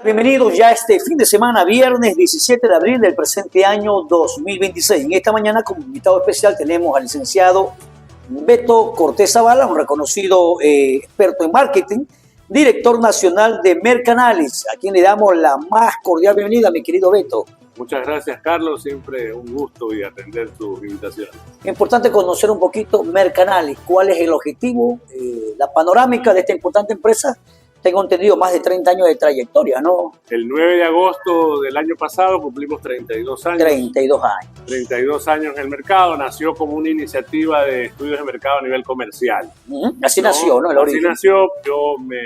Bienvenidos ya a este fin de semana, viernes 17 de abril del presente año 2026. En esta mañana, como invitado especial, tenemos al licenciado Beto Cortés Zavala, un reconocido experto en marketing, director nacional de Mercanalis, a quien le damos la más cordial bienvenida, mi querido Beto. Muchas gracias, Carlos. Siempre un gusto y atender tu invitación. Es importante conocer un poquito Mercanalis, cuál es el objetivo, la panorámica de esta importante empresa. Tengo entendido más de 30 años de trayectoria, ¿no? El 9 de agosto del año pasado cumplimos 32 años. 32 años. 32 años en el mercado. Nació como una iniciativa de estudios de mercado a nivel comercial. Así nació, ¿no? Así nació. Yo me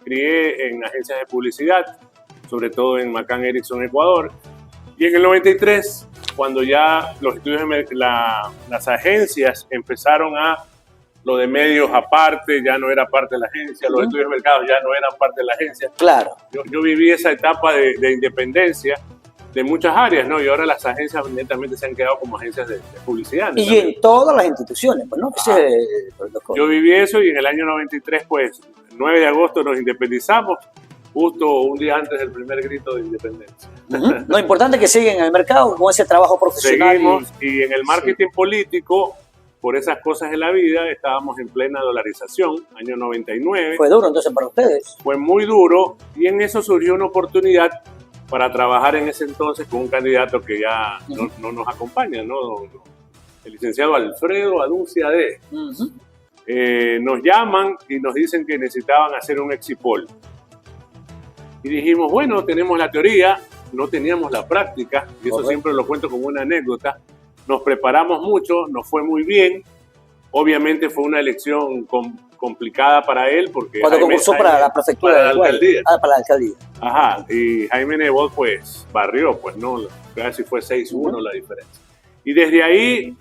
crié en agencias de publicidad, sobre todo en McCann Erickson, Ecuador. Y en el 93, cuando ya los estudios las agencias empezaron a lo de medios aparte, ya no era parte de la agencia, los estudios de mercado ya no eran parte de la agencia. Claro. Yo viví esa etapa de independencia de muchas áreas, ¿no? Y ahora las agencias netamente se han quedado como agencias de publicidad. Y en todas las instituciones, pues, ¿no? Yo viví eso y en el año 93, pues, el 9 de agosto nos independizamos, justo un día antes del primer grito de independencia. Lo importante es que siguen en el mercado con ese trabajo profesional. Seguimos, y en el marketing político, por esas cosas de la vida, estábamos en plena dolarización, año 99. Fue duro entonces para ustedes. Fue muy duro y en eso surgió una oportunidad para trabajar en ese entonces con un candidato que ya no nos acompaña, ¿no? El licenciado Alfredo Adunciade. Nos llaman y nos dicen que necesitaban hacer un exipol. Y dijimos, bueno, tenemos la teoría, no teníamos la práctica, y eso siempre lo cuento como una anécdota. Nos preparamos mucho, nos fue muy bien. Obviamente fue una elección complicada para él porque... Cuando concursó para la prefectura para la alcaldía. Para la alcaldía. Ajá, y Jaime Nebot pues barrió, pues no, casi fue 6-1 la diferencia. Y desde ahí,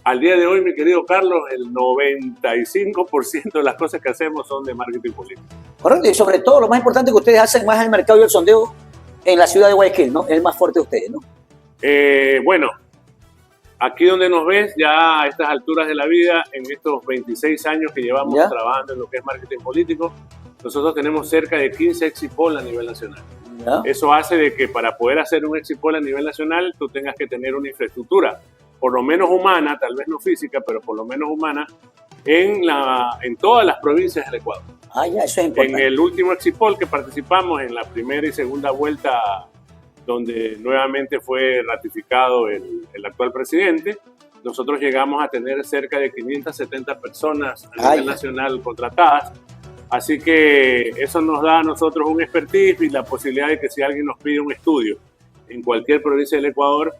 al día de hoy, mi querido Carlos, el 95% de las cosas que hacemos son de marketing político. Correcto, y sobre todo lo más importante que ustedes hacen más en el mercado y el sondeo en la ciudad de Guayaquil, ¿no? Es el más fuerte de ustedes, ¿no? Bueno, aquí donde nos ves, ya a estas alturas de la vida, en estos 26 años que llevamos trabajando en lo que es marketing político, nosotros tenemos cerca de 15 exipol a nivel nacional. Eso hace de que para poder hacer un exipol a nivel nacional, tú tengas que tener una infraestructura, por lo menos humana, tal vez no física, pero por lo menos humana, en todas las provincias del Ecuador. Eso es importante. En el último exipol que participamos, en la primera y segunda vuelta, donde nuevamente fue ratificado el actual presidente, nosotros llegamos a tener cerca de 570 personas a nivel nacional contratadas. Así que eso nos da a nosotros un expertise y la posibilidad de que si alguien nos pide un estudio en cualquier provincia del Ecuador,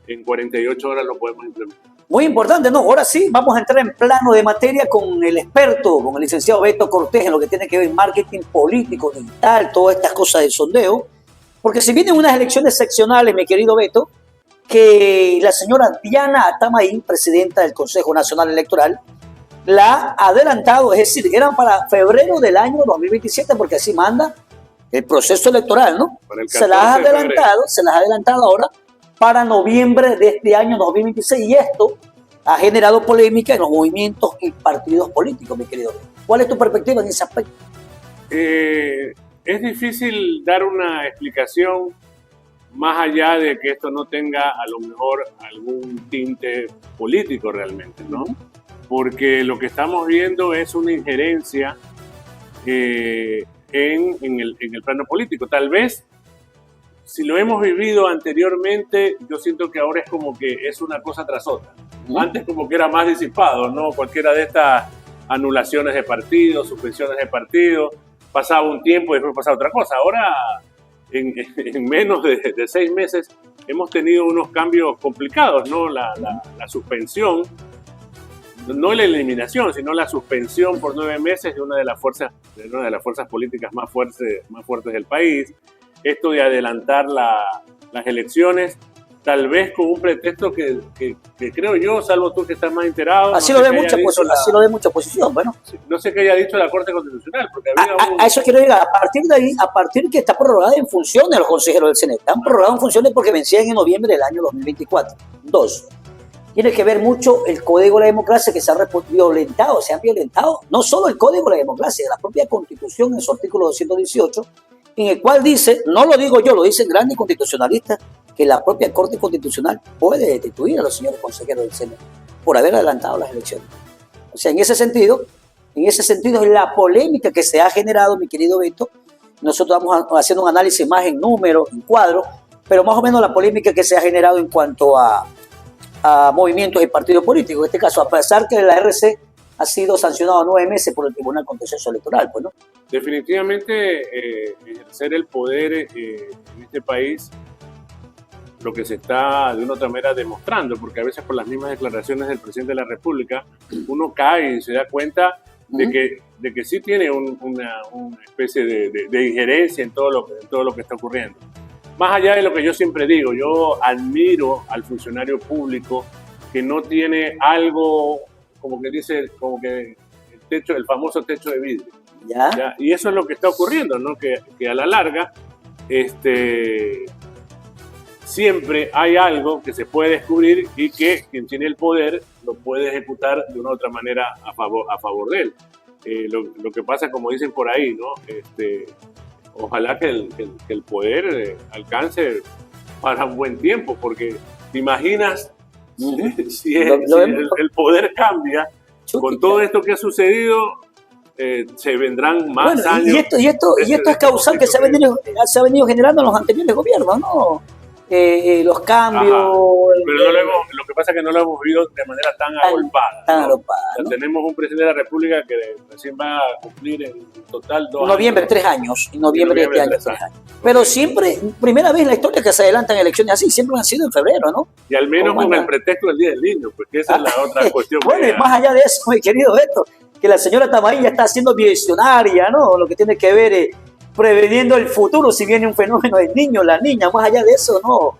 en 48 horas lo podemos implementar. Muy importante, ¿no? Ahora sí, vamos a entrar en plano de materia con el experto, con el licenciado Beto Cortés, en lo que tiene que ver marketing político, digital, todas estas cosas del sondeo. Porque si vienen unas elecciones seccionales, mi querido Beto, que la señora Diana Atamaín, presidenta del Consejo Nacional Electoral, la ha adelantado, es decir, eran para febrero del año 2027, porque así manda el proceso electoral, ¿no? Se las ha adelantado ahora para noviembre de este año 2026, y esto ha generado polémica en los movimientos y partidos políticos, mi querido Beto. ¿Cuál es tu perspectiva en ese aspecto? Es difícil dar una explicación más allá de que esto no tenga a lo mejor algún tinte político realmente, ¿no? Porque lo que estamos viendo es una injerencia en el plano político. Tal vez, si lo hemos vivido anteriormente, yo siento que ahora es como que es una cosa tras otra. Antes como que era más disipado, ¿no? Cualquiera de estas anulaciones de partidos, suspensiones de partidos, pasaba un tiempo y después pasaba otra cosa. Ahora, en menos de 6 meses, hemos tenido unos cambios complicados, ¿no? La suspensión, no la eliminación, sino la suspensión por 9 meses de una de las fuerzas políticas más fuertes del país. Esto de adelantar las elecciones, tal vez con un pretexto que creo yo, salvo tú que estás más enterado. Así lo ve mucha oposición, bueno. No sé qué haya dicho la Corte Constitucional, porque había a eso quiero llegar. A partir de ahí, a partir que está prorrogada en funciones los consejeros del CNE, están prorrogados en funciones porque vencían en noviembre del año 2024. 2. Tiene que ver mucho el Código de la Democracia que se han violentado, no solo el Código de la Democracia, la propia Constitución en su artículo 218, en el cual dice, no lo digo yo, lo dicen grandes constitucionalistas, que la propia Corte Constitucional puede destituir a los señores consejeros del Senado por haber adelantado las elecciones. O sea, en ese sentido es la polémica que se ha generado, mi querido Beto. Nosotros vamos haciendo un análisis más en números, en cuadros, pero más o menos la polémica que se ha generado en cuanto a movimientos y partidos políticos. En este caso, a pesar que la RC ha sido sancionado 9 meses por el Tribunal Contencioso Electoral, pues, ¿no? Definitivamente, ejercer el poder en este país, lo que se está de una otra manera demostrando, porque a veces por las mismas declaraciones del presidente de la República, uno cae y se da cuenta de que sí tiene una especie de injerencia en todo lo que está ocurriendo. Más allá de lo que yo siempre digo, yo admiro al funcionario público que no tiene algo, como que dice, como que el famoso techo de vidrio. ¿Ya? Y eso es lo que está ocurriendo, ¿no? Que a la larga, siempre hay algo que se puede descubrir y que quien tiene el poder lo puede ejecutar de una u otra manera a favor de él. Lo que pasa, como dicen por ahí, ¿no? Ojalá que el poder alcance para un buen tiempo, porque te imaginas si el poder cambia, con todo esto que ha sucedido, se vendrán más años. Y esto es causal que se ha venido generando en los anteriores gobiernos, ¿no? Los cambios. Pero lo que pasa es que no lo hemos vivido de manera tan agolpada. ¿No? Tenemos un presidente de la República que recién va a cumplir en total 2 años. Noviembre, 3 años. En noviembre de este año, 3 años. Pero siempre, primera vez en la historia que se adelantan elecciones así, siempre han sido en febrero, ¿no? Y al menos con el pretexto del Día del Niño, porque esa es la otra cuestión. Bueno, y más allá de eso, mi querido Beto, que la señora Tamarilla está siendo visionaria, ¿no? Lo que tiene que ver preveniendo el futuro si viene un fenómeno del niño, la niña, más allá de eso, ¿no?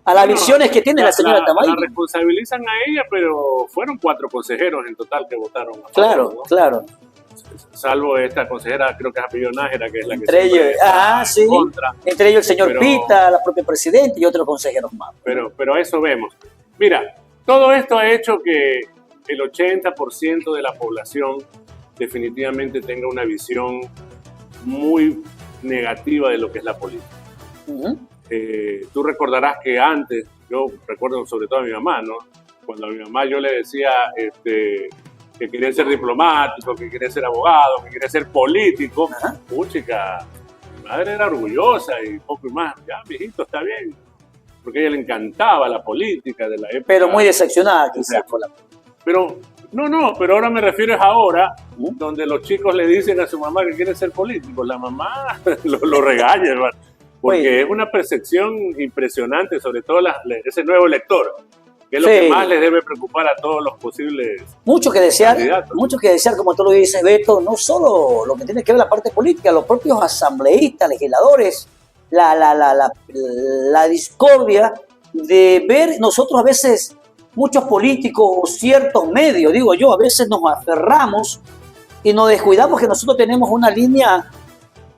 A las visiones que tiene la señora Tamarilla. La responsabilizan a ella, pero fueron 4 consejeros en total que votaron a favor, claro, ¿no? Claro. Salvo esta consejera, creo que es apellido Nájera, que es la que entre ellos, sí. Contra. Entre ellos el señor Pita, la propia presidenta y otros consejeros más. Pero eso vemos. Mira, todo esto ha hecho que el 80% de la población definitivamente tenga una visión muy negativa de lo que es la política. Tú recordarás que antes, yo recuerdo sobre todo a mi mamá, ¿no? Cuando a mi mamá yo le decía que quería ser diplomático, que quería ser abogado, que quería ser político, chica, mi madre era orgullosa y poco y más, ya, viejito, está bien, porque a ella le encantaba la política de la época. Pero muy decepcionada quizás por la... Pero ahora me refiero a ahora, donde los chicos le dicen a su mamá que quieren ser políticos, la mamá lo regaña, hermano, porque es una percepción impresionante, sobre todo ese nuevo elector, que es lo que más les debe preocupar a todos los posibles mucho que desear, candidatos. Mucho que desear, como tú lo dices, Beto, no solo lo que tiene que ver la parte política, los propios asambleístas, legisladores, la discordia de ver nosotros a veces, muchos políticos o ciertos medios, digo yo, a veces nos aferramos y nos descuidamos que nosotros tenemos una línea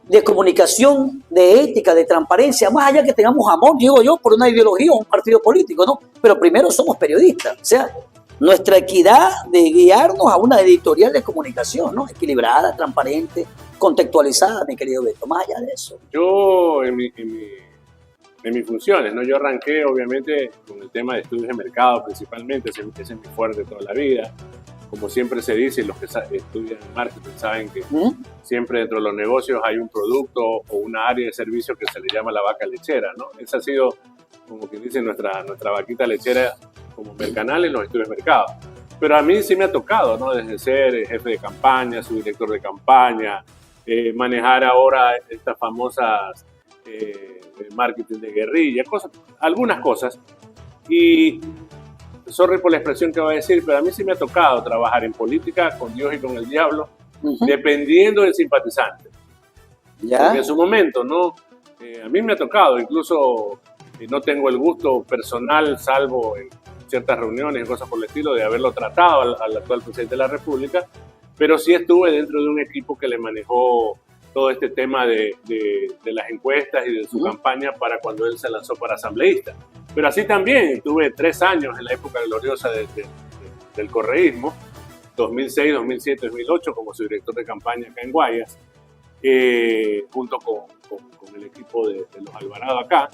de comunicación, de ética, de transparencia, más allá que tengamos amor, digo yo, por una ideología o un partido político, ¿no? Pero primero somos periodistas, o sea, nuestra equidad de guiarnos a una editorial de comunicación, ¿no? Equilibrada, transparente, contextualizada, mi querido Beto, más allá de eso. Yo, en mis funciones, ¿no? Yo arranqué, obviamente, con el tema de estudios de mercado, principalmente, ese es mi fuerte toda la vida. Como siempre se dice, los que estudian marketing saben que siempre dentro de los negocios hay un producto o una área de servicio que se le llama la vaca lechera, ¿no? Esa ha sido, como quien dice, nuestra vaquita lechera como Mercanal en los estudios de mercado. Pero a mí sí me ha tocado, ¿no? Desde ser jefe de campaña, subdirector de campaña, manejar ahora estas famosas marketing de guerrilla, algunas cosas. Y sorry por la expresión que voy a decir, pero a mí sí me ha tocado trabajar en política con Dios y con el diablo, dependiendo del simpatizante. Porque en su momento, ¿no? A mí me ha tocado, incluso no tengo el gusto personal, salvo en ciertas reuniones y cosas por el estilo, de haberlo tratado al actual presidente de la República, pero sí estuve dentro de un equipo que le manejó todo este tema de las encuestas y de su campaña para cuando él se lanzó para asambleísta. Pero así también tuve 3 años en la época gloriosa del correísmo, 2006, 2007, 2008, como su director de campaña acá en Guayas, junto con el equipo de los Alvarado acá.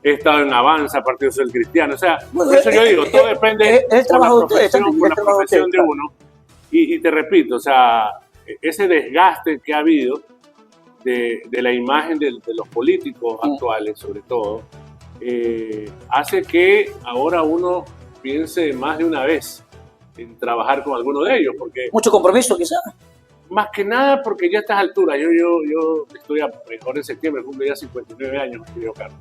He estado en Avanza, Partido Social Cristiano. O sea, Bueno, por eso yo digo, todo depende el trabajo de ustedes, por la profesión de uno. Y te repito, o sea, ese desgaste que ha habido de la imagen de los políticos actuales, sobre todo, hace que ahora uno piense más de una vez en trabajar con alguno de ellos, porque mucho compromiso quizás. más que nada porque ya a estas alturas, yo estoy ahora en septiembre, cumple ya 59 años, mi querido Carlos.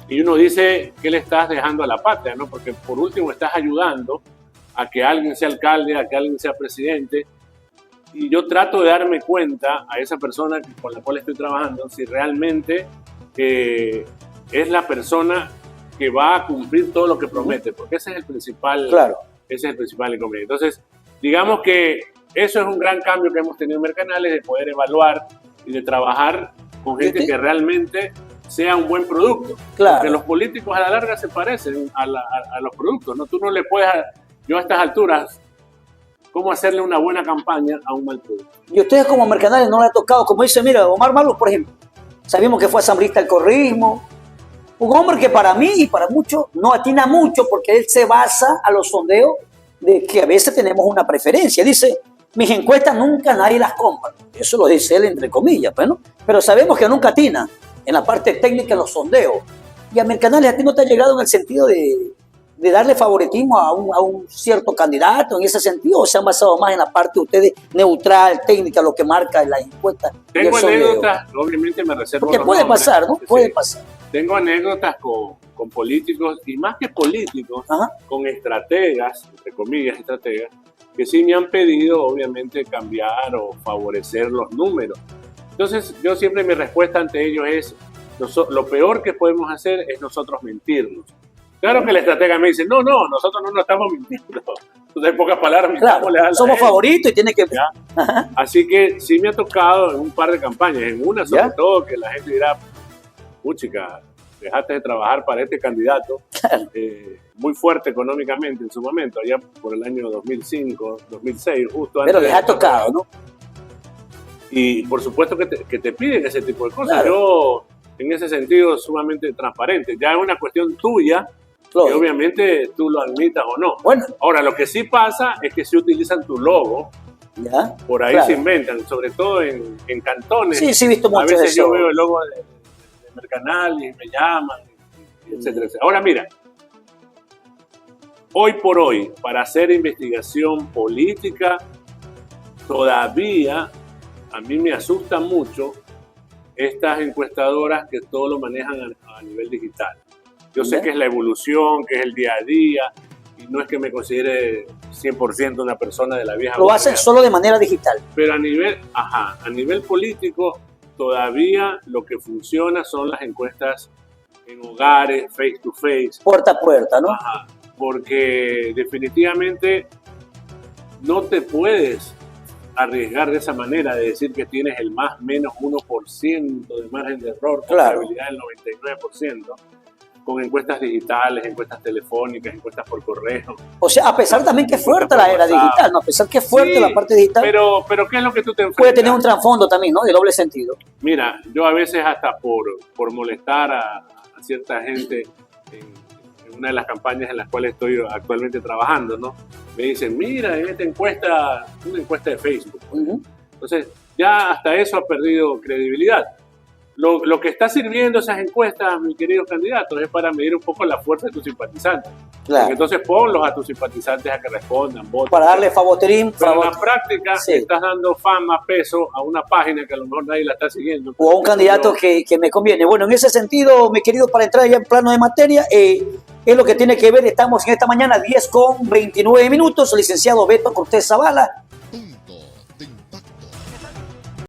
Y uno dice, ¿qué le estás dejando a la patria? ¿No? Porque por último estás ayudando a que alguien sea alcalde, a que alguien sea presidente, y yo trato de darme cuenta a esa persona con la cual estoy trabajando si realmente es la persona que va a cumplir todo lo que promete, porque ese es el principal, ese es el principal inconveniente. Entonces, digamos que eso es un gran cambio que hemos tenido en Mercanales, de poder evaluar y de trabajar con gente que realmente sea un buen producto. Porque los políticos a la larga se parecen a los productos, ¿no? Tú no le puedes, yo a estas alturas, ¿cómo hacerle una buena campaña a un mal producto? Y ustedes como Mercanales no le ha tocado, como dice, mira, Omar Maluz, por ejemplo, sabemos que fue asambleísta del correísmo, un hombre que para mí y para muchos no atina mucho porque él se basa a los sondeos de que a veces tenemos una preferencia. Dice, mis encuestas nunca nadie las compra. Eso lo dice él entre comillas, ¿no? Pero sabemos que nunca atina en la parte técnica de los sondeos. Y a Mercanales a ti no te ha llegado en el sentido de darle favoritismo a un cierto candidato en ese sentido, o se han basado más en la parte de ustedes neutral, técnica, lo que marca en las encuestas. Tengo anécdotas, obviamente me reservo. Porque puede pasar, ¿no? Puede pasar. Tengo anécdotas con políticos, y más que políticos, con estrategas, entre comillas estrategas, que sí me han pedido obviamente cambiar o favorecer los números. Entonces yo siempre mi respuesta ante ellos es, lo peor que podemos hacer es nosotros mentirnos. Claro que la estratega me dice, no, nosotros no nos estamos mintiendo. Entonces, en pocas palabras, somos favoritos y tiene que... Así que sí me ha tocado en un par de campañas, en una sobre todo, que la gente dirá, puchica, dejaste de trabajar para este candidato, muy fuerte económicamente en su momento, allá por el año 2005, 2006, justo antes. Pero les ha tocado, ¿no? Y por supuesto que te piden ese tipo de cosas. Yo, en ese sentido, sumamente transparente. Ya es una cuestión tuya, que obviamente tú lo admitas o no. Bueno. Ahora, lo que sí pasa es que si utilizan tu logo, por ahí se inventan, sobre todo en cantones. Sí, he visto mucho. A veces yo veo el logo de Mercanales y me llaman, etcétera, etcétera. Ahora mira, hoy por hoy, para hacer investigación política, todavía a mí me asusta mucho estas encuestadoras que todo lo manejan a nivel digital. Yo sé que es la evolución, que es el día a día, y no es que me considere 100% una persona de la vieja. Lo hacen solo de manera digital. Pero a nivel político, todavía lo que funciona son las encuestas en hogares, face to face. Puerta a puerta, ¿no? Porque definitivamente no te puedes arriesgar de esa manera de decir que tienes el más menos 1% de margen de error, con probabilidad del 99%, con encuestas digitales, encuestas telefónicas, encuestas por correo. O sea, a pesar también que es fuerte la era digital, ¿no? A pesar que es fuerte la parte digital. Pero ¿qué es lo que tú te enfrentas? Puede tener un trasfondo también, ¿no? De doble sentido. Mira, yo a veces hasta por molestar a cierta gente en una de las campañas en las cuales estoy actualmente trabajando, ¿no? Me dicen, mira, en esta encuesta, una encuesta de Facebook. Entonces, ya hasta eso ha perdido credibilidad. Lo que está sirviendo esas encuestas, mis queridos candidatos, es para medir un poco la fuerza de tus simpatizantes. Porque entonces ponlos a tus simpatizantes a que respondan, voten. Para darle favoritismo. Pero en la práctica estás dando fama, peso a una página que a lo mejor nadie la está siguiendo. O a un candidato que me conviene. Bueno, en ese sentido, mi querido, para entrar ya en plano de materia, es lo que tiene que ver, estamos en esta mañana 10:29, licenciado Beto Cortés Zavala,